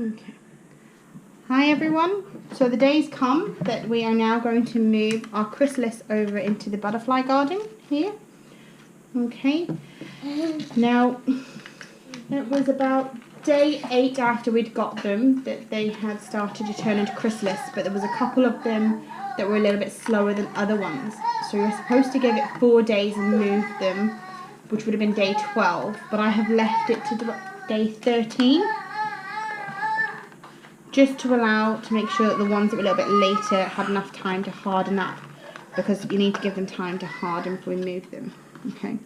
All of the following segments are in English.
Okay. Hi everyone. So the day's come that we are now going to move our chrysalis over into the butterfly garden here. Okay. Now, it was about day 8 after we'd got them that they had started to turn into chrysalis, but there was a couple of them that were a little bit slower than other ones. So we were supposed to give it 4 days and move them, which would have been day 12, but I have left it to day 13. Just to make sure that the ones that were a little bit later had enough time to harden up, because you need to give them time to harden before we move them. Okay,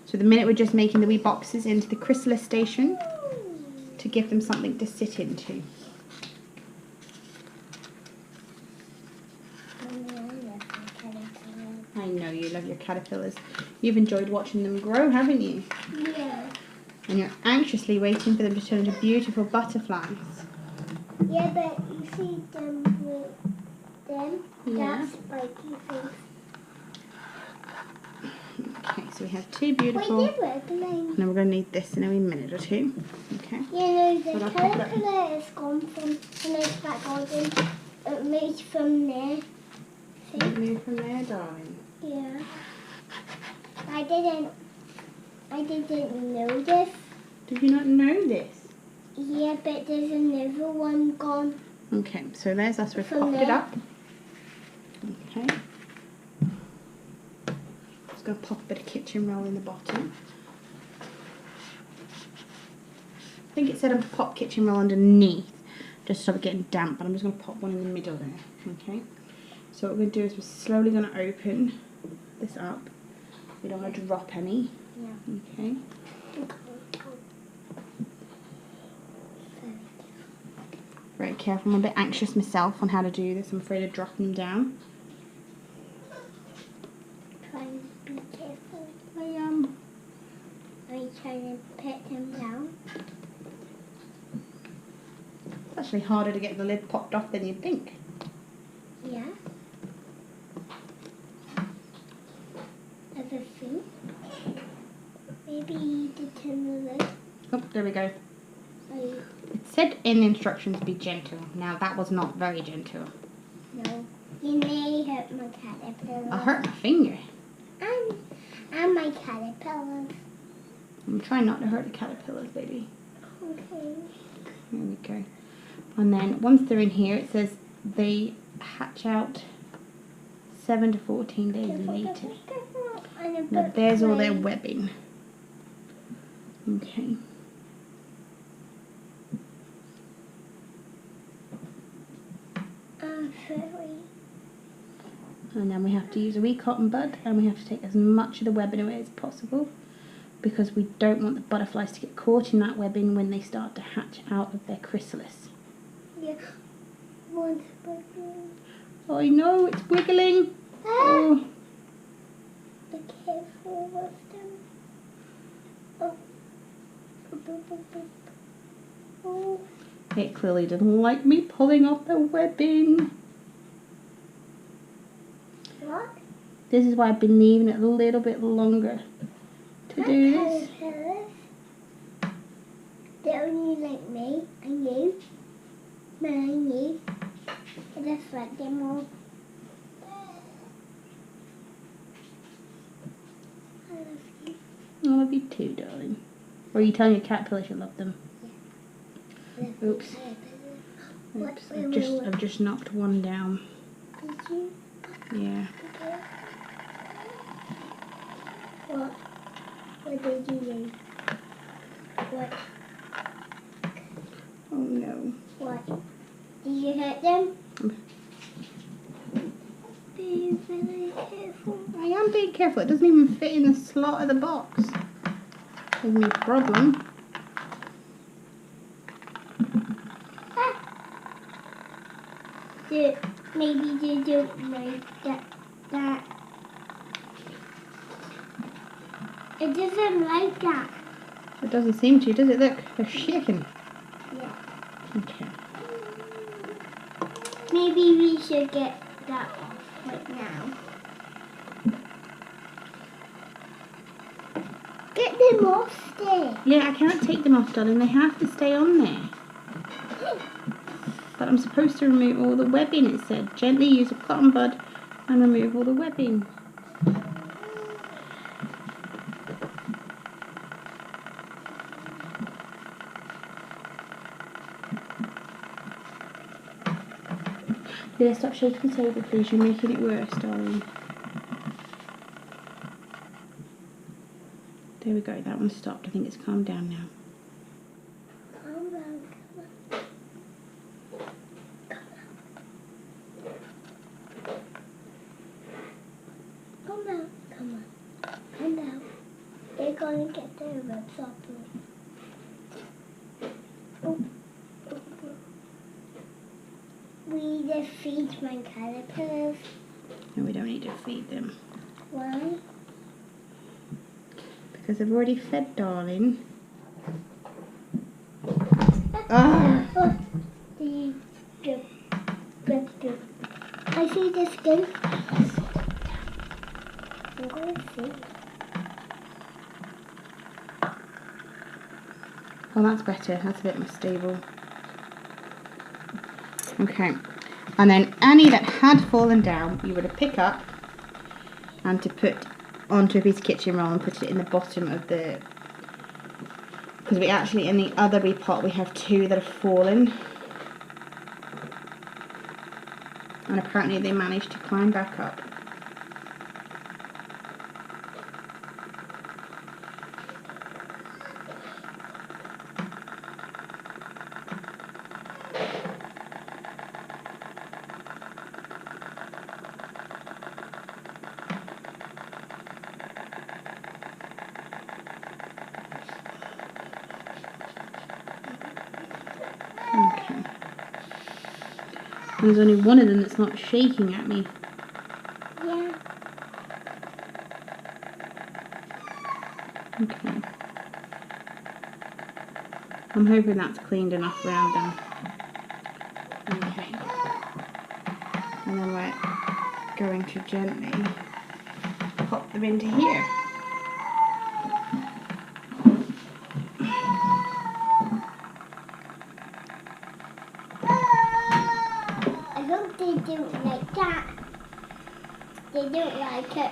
so the minute we're just making the wee boxes into the chrysalis station to give them something to sit into. I know you love your caterpillars. You've enjoyed watching them grow, haven't you? Yeah. And you're anxiously waiting for them to turn into beautiful butterflies. Yeah, but you see them with them, that spiky thing. Okay, so we have two beautiful. Wait, they're wiggling. Now we're going to need this in a wee minute or two. Okay. Yeah, no, the caterpillar is gone from the nice back garden. It moved from there. See? It moved from there, darling. Yeah. I didn't know this. Did you not know this? Yeah, but there's another one gone. Okay, so there's us. We've From popped it there. up. Okay. Just going to pop a bit of kitchen roll in the bottom. I think it said I'm to pop kitchen roll underneath, just to stop it getting damp, but I'm just going to pop one in the middle there. Okay. So what we're going to do is we're slowly going to open this up. We don't want to drop any. Yeah. Okay. Very careful. I'm a bit anxious myself on how to do this. I'm afraid of dropping them down. Try and be careful. I am. Are you trying to put them down? It's actually harder to get the lid popped off than you'd think. Yeah. Other thing. Maybe you did turn the lid. Oh, there we go. Are you? It said in the instructions be gentle. Now that was not very gentle. No. You may hurt my caterpillar. I hurt my finger. And my caterpillars. I'm trying not to hurt the caterpillars, baby. Okay. There we go. And then once they're in here, it says they hatch out 7 to 14 days later. Now there's all their webbing. Okay. And then we have to use a wee cotton bud, and we have to take as much of the webbing away as possible, because we don't want the butterflies to get caught in that webbing when they start to hatch out of their chrysalis. Yeah. One's wiggling. Oh, I know, it's wiggling. Oh. Be careful with them. Oh. Oh. It clearly didn't like me pulling off the webbing. What? This is why I've been leaving it a little bit longer to do this. Caterpillars. They're only like me and you. Me and you. I just like them all. I love you. I love you too, darling. Or are you telling your caterpillars you love them? Oops. Oops. I've just knocked one down. Did you? Yeah. What? What did you do? What? Oh no. What? Did you hurt them? Be very careful. I am being careful. It doesn't even fit in the slot of the box. Gives me a problem. Maybe they don't like that. It doesn't like that. It doesn't seem to, does it? Look, they're shaking. Yeah. Okay. Maybe we should get that off right now. Get them off there. Yeah, I can't take them off, darling. They have to stay on there. But I'm supposed to remove all the webbing, it said. Gently use a cotton bud and remove all the webbing. Leah, stop shaking the table, please. You're making it worse, darling. There we go. That one stopped. I think it's calmed down now. Calm down. Calm down. Come on. Calm down. They're going to get their ribs off. Oh. We just feed my caterpillars. No, we don't need to feed them. Why? Because they've already fed, darling. Ah! Oh, I see the skin. I'm going to see. Oh, that's better. That's a bit more stable. Okay. And then any that had fallen down, you would pick up and to put onto a piece of kitchen roll and put it in the bottom of the... Because we actually, in the other wee pot, we have 2 that have fallen. And apparently they managed to climb back up. Okay. There's only one of them that's not shaking at me. Yeah. Okay. I'm hoping that's cleaned enough around them. Okay. And then we're going to gently pop them into here. I hope they don't like that. They don't like it.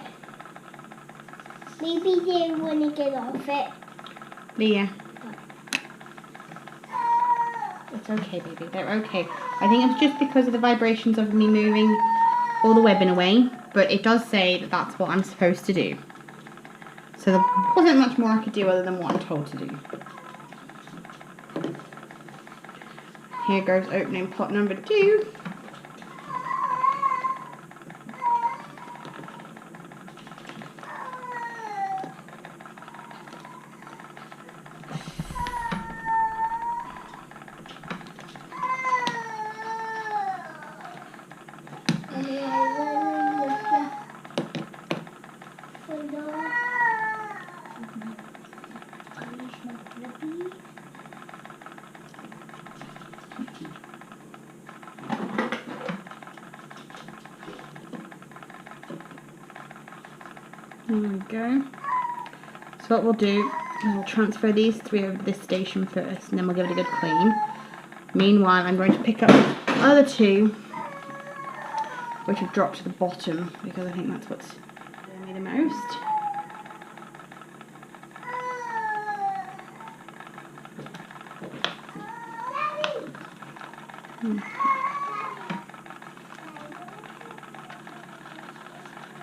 Maybe they want to get off it. Leah. It's okay, baby. They're okay. I think it's just because of the vibrations of me moving all the webbing away, but it does say that that's what I'm supposed to do. So there wasn't much more I could do other than what I'm told to do. Here goes opening pot number 2. There we go. So what we'll do is we'll transfer these 3 over to this station first, and then we'll give it a good clean. Meanwhile, I'm going to pick up the other 2, which have dropped to the bottom, because I think that's what's doing me the most.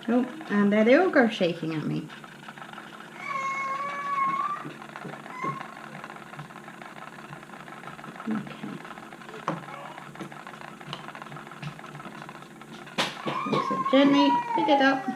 Oh, and there they all go shaking at me. Okay. So gently pick it up.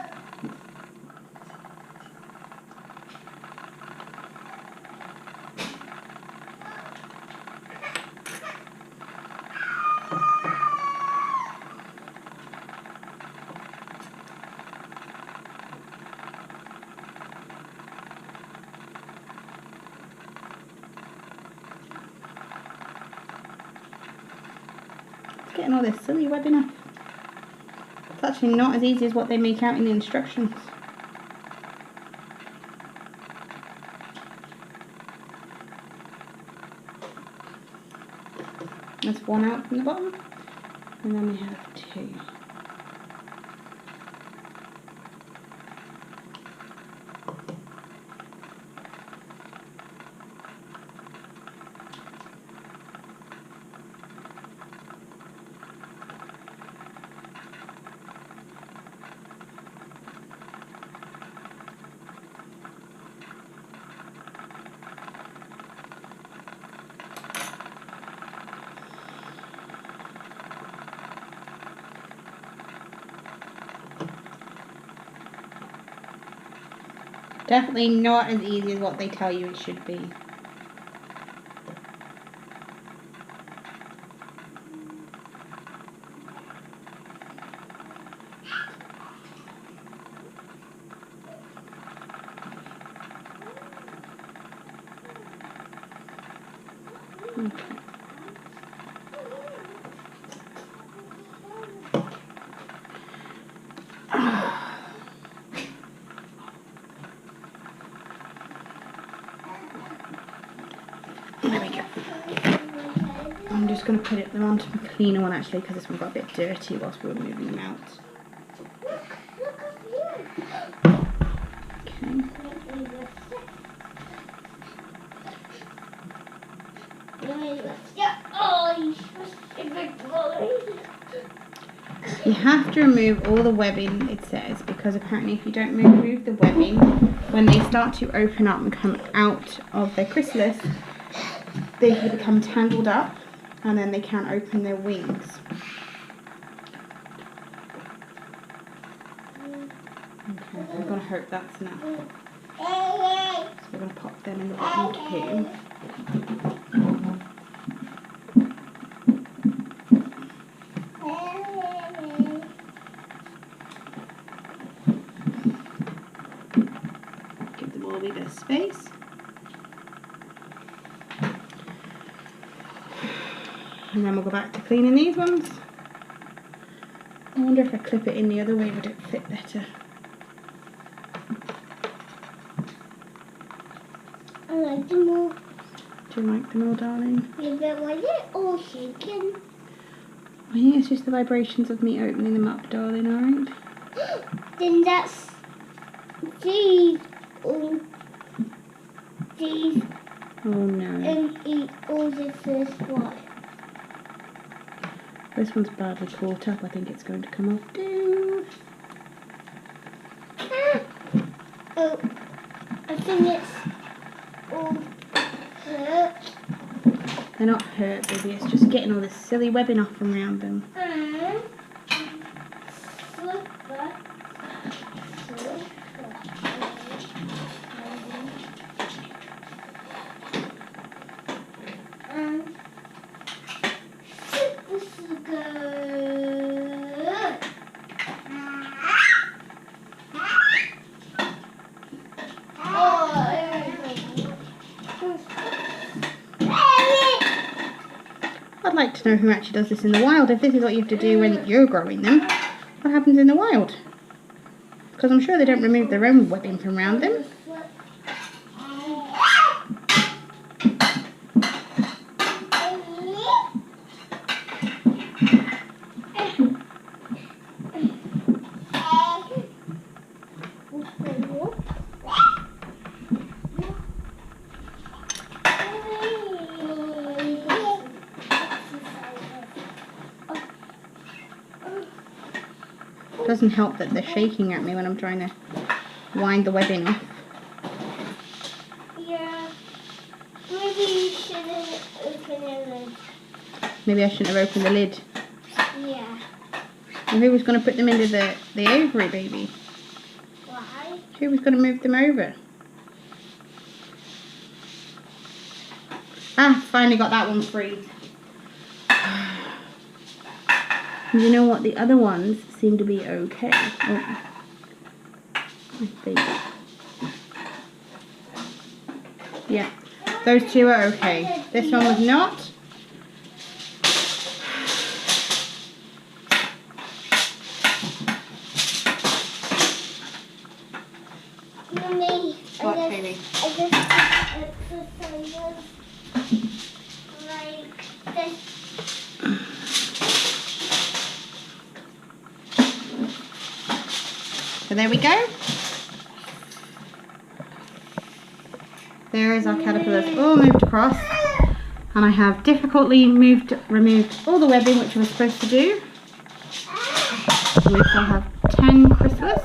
Getting all this silly webbing off. It's actually not as easy as what they make out in the instructions. That's one out from the bottom. And then we have 2. Definitely not as easy as what they tell you it should be. Okay. There we go. I'm just going to put them onto a cleaner one actually, because this one got a bit dirty whilst we were moving them out. Okay. You have to remove all the webbing, it says, because apparently if you don't remove the webbing, when they start to open up and come out of their chrysalis, they become tangled up and then they can't open their wings. Okay, I'm going to hope that's enough. So we're going to pop them in the bottom too. Give them all a bit of space. And then we'll go back to cleaning these ones. I wonder if I clip it in the other way, would it fit better? I like them all. Do you like them all, darling? Yeah, but why they're all shaking? I think it's just the vibrations of me opening them up, darling, alright? Then that's these. These Oh no. eat all the first one. This one's badly caught up. I think it's going to come off too. Oh, I think it's all hurt. They're not hurt, baby. It's just getting all this silly webbing off from around them. I'd like to know who actually does this in the wild. If this is what you have to do when you're growing them, what happens in the wild? Because I'm sure they don't remove their own webbing from around them. It doesn't help that they're shaking at me when I'm trying to wind the webbing off. Yeah. Maybe you shouldn't open the lid. Maybe I shouldn't have opened the lid. Yeah. And who was going to put them into the ovary, baby? Why? Who was going to move them over? Ah, finally got that one free. You know what? The other ones seem to be okay. Oh, I think. Yeah, those two are okay. This one was not. Mummy, What, baby? I just exercises like this. So there we go. There is our caterpillars all moved across. And I have difficultly removed all the webbing which I was supposed to do. We still have 10 chrysalis.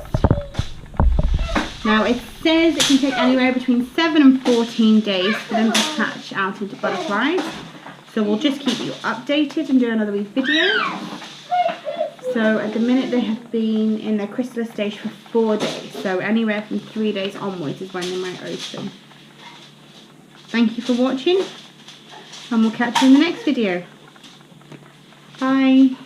Now it says it can take anywhere between 7 and 14 days for them to hatch out into butterflies. So we'll just keep you updated and do another wee video. So at the minute they have been in their chrysalis stage for 4 days. So anywhere from 3 days onwards is when they might open. Thank you for watching. And we'll catch you in the next video. Bye.